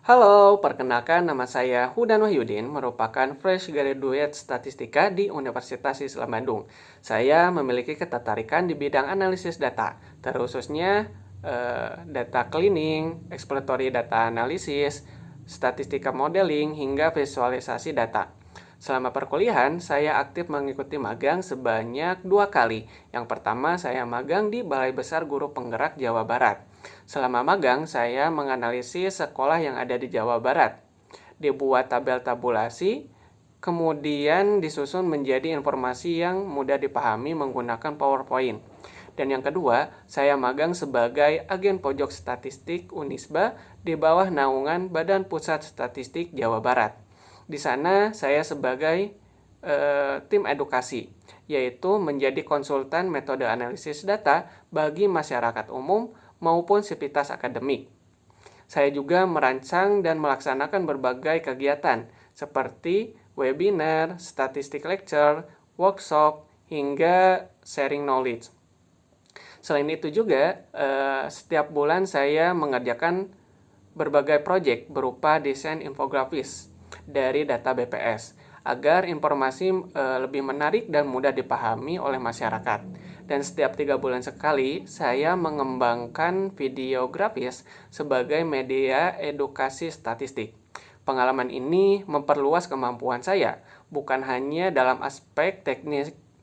Halo, perkenalkan nama saya Hudan Wahyudin, merupakan fresh graduate statistika di Universitas Islam Bandung. Saya memiliki ketertarikan di bidang analisis data, terkhususnya data cleaning, exploratory data analysis, statistika modeling, hingga visualisasi data. Selama perkuliahan, saya aktif mengikuti magang sebanyak 2 kali. Yang pertama, saya magang di Balai Besar Guru Penggerak Jawa Barat. Selama magang, saya menganalisis sekolah yang ada di Jawa Barat. Dibuat tabel tabulasi, kemudian disusun menjadi informasi yang mudah dipahami menggunakan PowerPoint. Dan yang kedua, saya magang sebagai agen pojok statistik Unisba di bawah naungan Badan Pusat Statistik Jawa Barat. Di sana saya sebagai tim edukasi, yaitu menjadi konsultan metode analisis data bagi masyarakat umum maupun sivitas akademik. Saya juga merancang dan melaksanakan berbagai kegiatan seperti webinar, statistik lecture, workshop, hingga sharing knowledge. Selain itu juga, setiap bulan saya mengerjakan berbagai proyek berupa desain infografis dari data BPS agar informasi lebih menarik dan mudah dipahami oleh masyarakat. Dan setiap 3 bulan sekali, saya mengembangkan video grafis sebagai media edukasi statistik. Pengalaman ini memperluas kemampuan saya, bukan hanya dalam aspek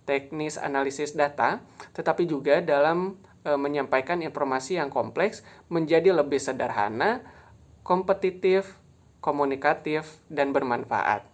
teknis analisis data, tetapi juga dalam menyampaikan informasi yang kompleks menjadi lebih sederhana, kompetitif, komunikatif, dan bermanfaat.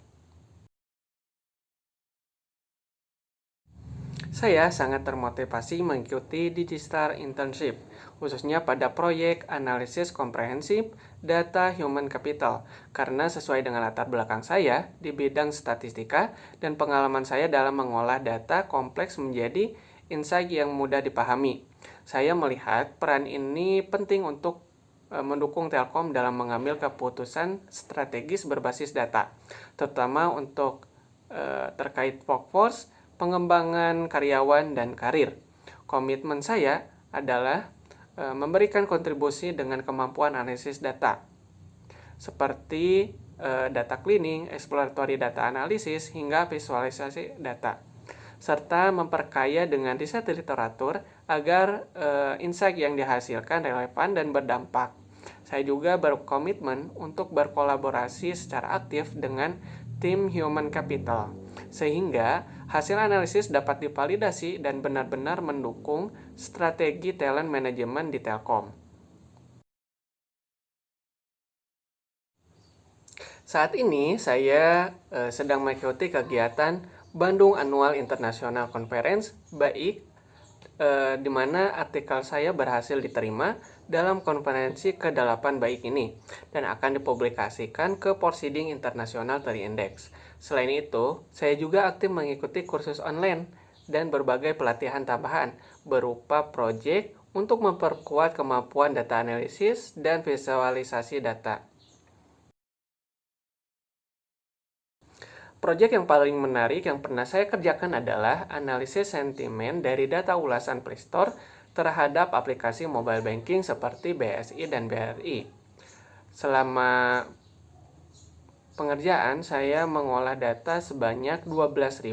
Saya sangat termotivasi mengikuti Digistar Internship, khususnya pada proyek analisis komprehensif data human capital, karena sesuai dengan latar belakang saya di bidang statistika dan pengalaman saya dalam mengolah data kompleks menjadi insight yang mudah dipahami. Saya melihat peran ini penting untuk mendukung Telkom dalam mengambil keputusan strategis berbasis data, terutama untuk terkait workforce, pengembangan karyawan, dan karir. Komitmen saya adalah memberikan kontribusi dengan kemampuan analisis data, seperti data cleaning, exploratory data analysis, hingga visualisasi data, serta memperkaya dengan riset literatur agar insight yang dihasilkan relevan dan berdampak. Saya juga berkomitmen untuk berkolaborasi secara aktif dengan tim human capital, sehingga hasil analisis dapat divalidasi dan benar-benar mendukung strategi talent management di Telkom. Saat ini saya sedang mengikuti kegiatan Bandung Annual International Conference BAIC, di mana artikel saya berhasil diterima dalam konferensi ke-8 BAIC ini dan akan dipublikasikan ke Proceeding Internasional dari Index. Selain itu, saya juga aktif mengikuti kursus online dan berbagai pelatihan tambahan berupa proyek untuk memperkuat kemampuan data analisis dan visualisasi data. Proyek yang paling menarik yang pernah saya kerjakan adalah analisis sentimen dari data ulasan Play Store terhadap aplikasi mobile banking seperti BSI dan BRI. Selama pengerjaan, saya mengolah data sebanyak 12.000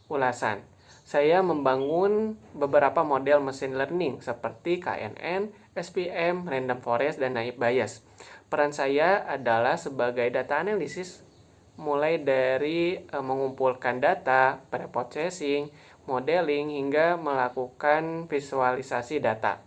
ulasan. Saya membangun beberapa model machine learning seperti KNN, SPM, Random Forest, dan Naive Bayes. Peran saya adalah sebagai data analisis, mulai dari mengumpulkan data, pre-processing, modeling, hingga melakukan visualisasi data.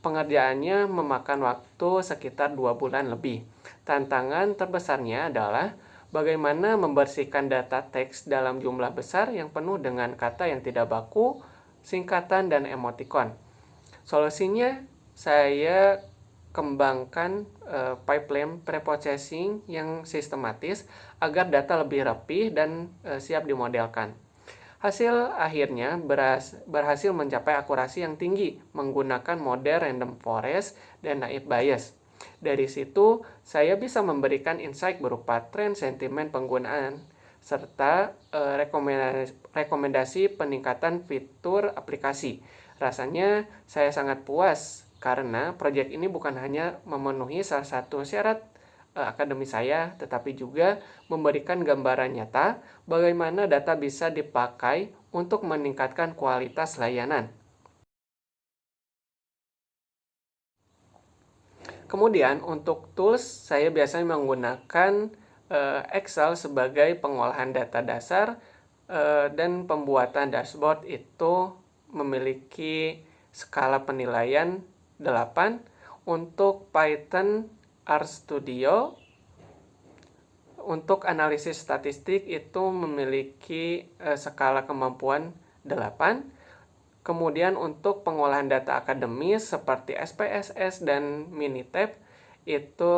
Pengerjaannya memakan waktu sekitar 2 bulan lebih. Tantangan terbesarnya adalah bagaimana membersihkan data teks dalam jumlah besar yang penuh dengan kata yang tidak baku, singkatan, dan emotikon. Solusinya, saya kembangkan pipeline preprocessing yang sistematis agar data lebih rapi dan siap dimodelkan. Hasil akhirnya berhasil mencapai akurasi yang tinggi menggunakan model Random Forest dan Naive Bayes. Dari situ, saya bisa memberikan insight berupa tren sentimen penggunaan serta rekomendasi peningkatan fitur aplikasi. Rasanya saya sangat puas karena proyek ini bukan hanya memenuhi salah satu syarat akademi saya, tetapi juga memberikan gambaran nyata bagaimana data bisa dipakai untuk meningkatkan kualitas layanan. Kemudian untuk tools, saya biasanya menggunakan Excel sebagai pengolahan data dasar dan pembuatan dashboard itu memiliki skala penilaian 8. Untuk Python RStudio, untuk analisis statistik itu memiliki skala kemampuan 8. Kemudian untuk pengolahan data akademis seperti SPSS dan Minitab itu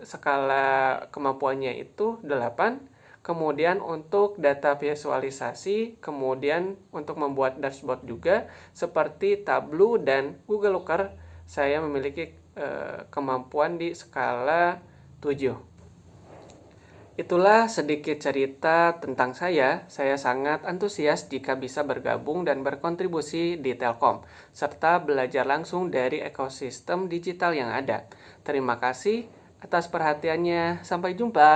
skala kemampuannya itu 8. Kemudian untuk data visualisasi, kemudian untuk membuat dashboard juga seperti Tableau dan Google Looker, saya memiliki kemampuan di skala 7. Itulah sedikit cerita tentang saya. Saya sangat antusias jika bisa bergabung dan berkontribusi di Telkom, serta belajar langsung dari ekosistem digital yang ada. Terima kasih atas perhatiannya. Sampai jumpa.